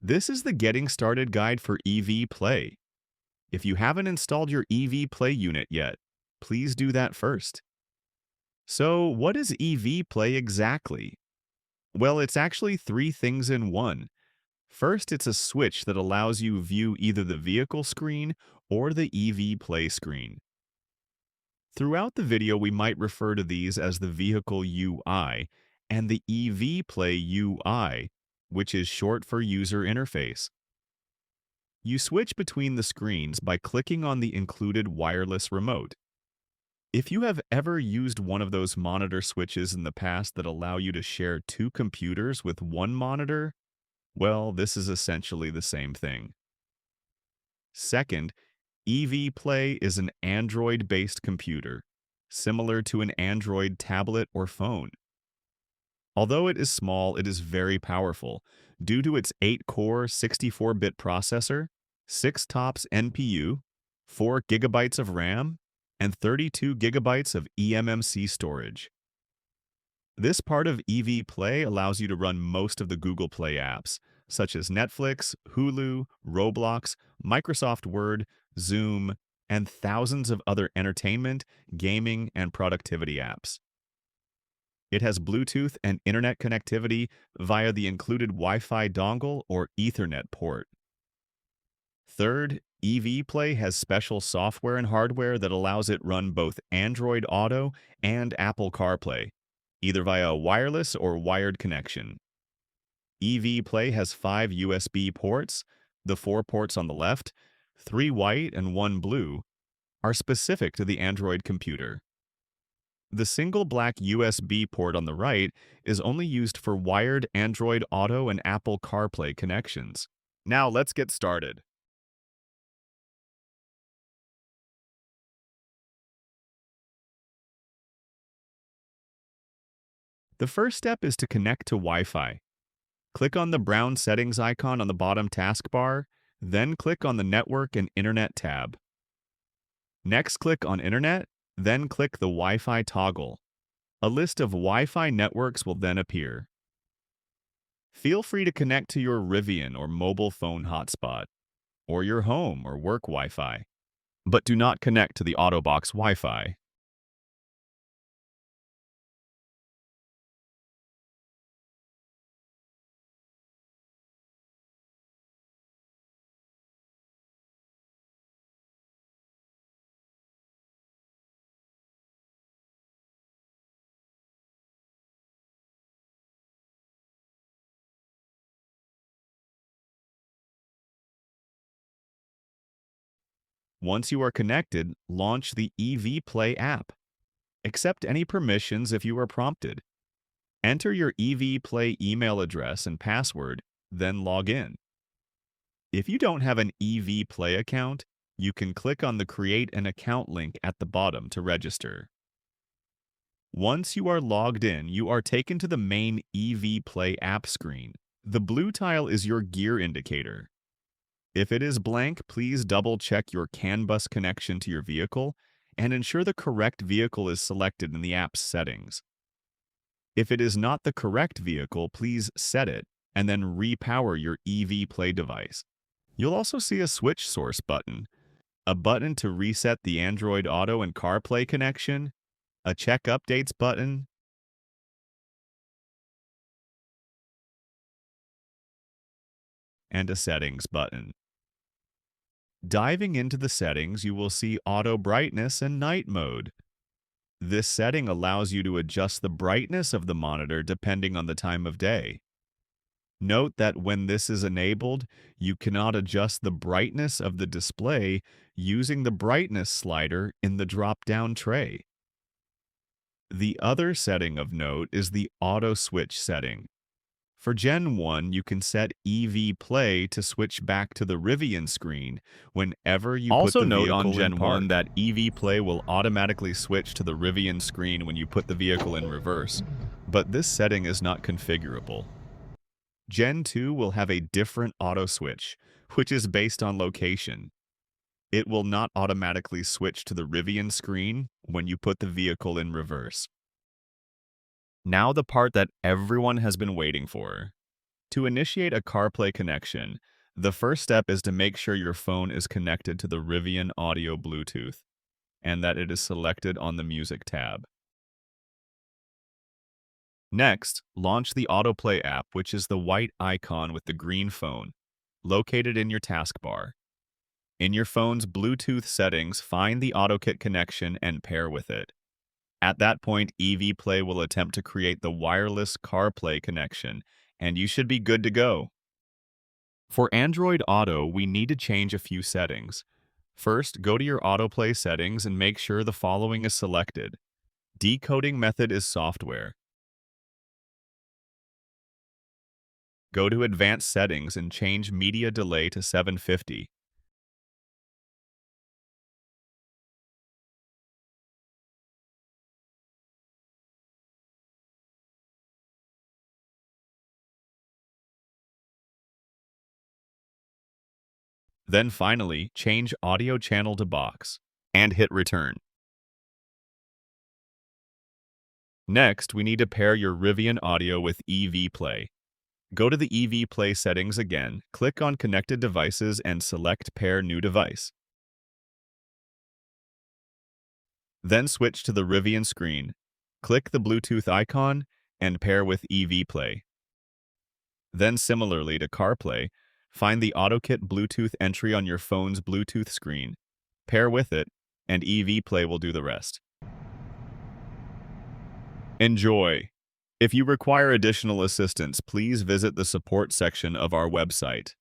This is the Getting Started guide for EV Play. If you haven't installed your EV Play unit yet, please do that first. So, what is EV Play exactly? Well, it's actually three things in one. First, it's a switch that allows you view either the vehicle screen or the EV Play screen. Throughout the video, we might refer to these as the vehicle UI and the EV Play UI, which is short for user interface. You switch between the screens by clicking on the included wireless remote. If you have ever used one of those monitor switches in the past that allow you to share two computers with one monitor, well, this is essentially the same thing. Second, EV Play is an Android-based computer, similar to an Android tablet or phone. Although it is small, it is very powerful due to its 8-core 64-bit processor, 6 TOPS NPU, 4 gigabytes of RAM, and 32 gigabytes of eMMC storage. This part of EV Play allows you to run most of the Google Play apps, such as Netflix, Hulu, Roblox, Microsoft Word, Zoom, and thousands of other entertainment, gaming, and productivity apps. It has Bluetooth and Internet connectivity via the included Wi-Fi dongle or Ethernet port. Third, EV Play has special software and hardware that allows it run both Android Auto and Apple CarPlay, either via a wireless or wired connection. EV Play has 5 USB ports. The 4 ports on the left, 3 white and 1 blue, are specific to the Android computer. The single black USB port on the right is only used for wired Android Auto and Apple CarPlay connections. Now let's get started. The first step is to connect to Wi-Fi. Click on the brown settings icon on the bottom taskbar, then click on the Network and Internet tab. Next, click on Internet, then click the Wi-Fi toggle. A list of Wi-Fi networks will then appear. Feel free to connect to your Rivian or mobile phone hotspot, or your home or work Wi-Fi, but do not connect to the Autobox Wi-Fi. Once you are connected, launch the EV Play app. Accept any permissions if you are prompted. Enter your EV Play email address and password, then log in. If you don't have an EV Play account, you can click on the Create an Account link at the bottom to register. Once you are logged in, you are taken to the main EV Play app screen. The blue tile is your gear indicator. If it is blank, please double-check your CAN bus connection to your vehicle and ensure the correct vehicle is selected in the app's settings. If it is not the correct vehicle, please set it and then repower your EV Play device. You'll also see a switch source button, a button to reset the Android Auto and CarPlay connection, a check updates button, and a settings button. Diving into the settings, you will see auto brightness and night mode. This setting allows you to adjust the brightness of the monitor depending on the time of day. Note that when this is enabled, you cannot adjust the brightness of the display using the brightness slider in the drop-down tray. The other setting of note is the auto switch setting. For Gen 1, you can set EV Play to switch back to the Rivian screen whenever you put the vehicle in park. Also note on Gen 1 that EV Play will automatically switch to the Rivian screen when you put the vehicle in reverse, but this setting is not configurable. Gen 2 will have a different auto switch, which is based on location. It will not automatically switch to the Rivian screen when you put the vehicle in reverse. Now the part that everyone has been waiting for. To initiate a CarPlay connection, the first step is to make sure your phone is connected to the Rivian Audio Bluetooth and that it is selected on the Music tab. Next, launch the Autoplay app, which is the white icon with the green phone, located in your taskbar. In your phone's Bluetooth settings, find the AutoKit connection and pair with it. At that point, EV Play will attempt to create the wireless CarPlay connection, and you should be good to go. For Android Auto, we need to change a few settings. First, go to your Autoplay settings and make sure the following is selected. Decoding method is software. Go to Advanced Settings and change Media Delay to 750. Then finally, change Audio Channel to Box and hit Return. Next, we need to pair your Rivian Audio with EV Play. Go to the EV Play settings again, click on Connected Devices and select Pair New Device. Then switch to the Rivian screen, click the Bluetooth icon, and pair with EV Play. Then similarly to CarPlay, find the AutoKit Bluetooth entry on your phone's Bluetooth screen, pair with it, and EV Play will do the rest. Enjoy! If you require additional assistance, please visit the support section of our website.